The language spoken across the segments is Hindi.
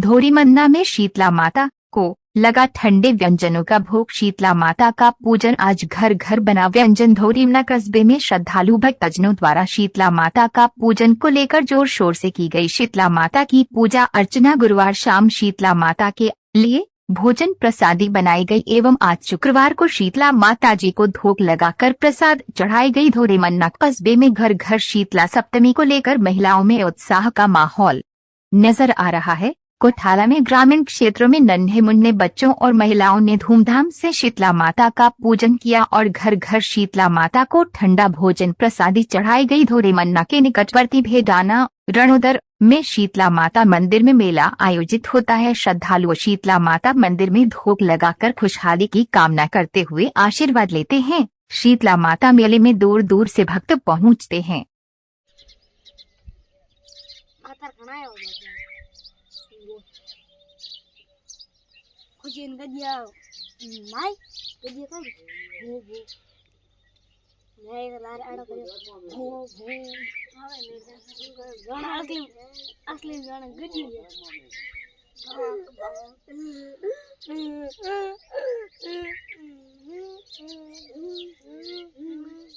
धोरीमन्ना में शीतला माता को लगा ठंडे व्यंजनों का भोग। शीतला माता का पूजन आज घर घर बना व्यंजन। धोरीमन्ना कस्बे में श्रद्धालु भक्तजनों द्वारा शीतला माता का पूजन को लेकर जोर शोर से की गई। शीतला माता की पूजा अर्चना गुरुवार शाम शीतला माता के लिए भोजन प्रसादी बनाई गई एवं आज शुक्रवार को शीतला माता जी को धूप लगाकर प्रसाद चढ़ाई गई। धोरीमन्ना कस्बे में घर घर शीतला सप्तमी को लेकर महिलाओं में उत्साह का माहौल नजर आ रहा है। कोठाला में ग्रामीण क्षेत्रों में नन्हे मुन्ने बच्चों और महिलाओं ने धूमधाम से शीतला माता का पूजन किया और घर घर शीतला माता को ठंडा भोजन प्रसादी चढ़ाई गई। धोरीमन्ना के निकटवर्ती भेडाना रणोदर में शीतला माता मंदिर में मेला आयोजित होता है। श्रद्धालु शीतला माता मंदिर में धूप लगाकर खुशहाली की कामना करते हुए आशीर्वाद लेते हैं। शीतला माता मेले में दूर दूर से भक्त पहुँचते हैं। Kucing dia, mai, dia kan, bu, नहीं लार आड़ा करे, भू भू, गाना असली गाना गजी है,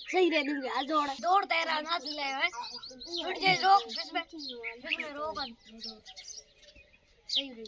सही रह दूँगी आज दौड़ तेरा नाच ले हैं, उठ जाए रोक, इसमें रोक सही रह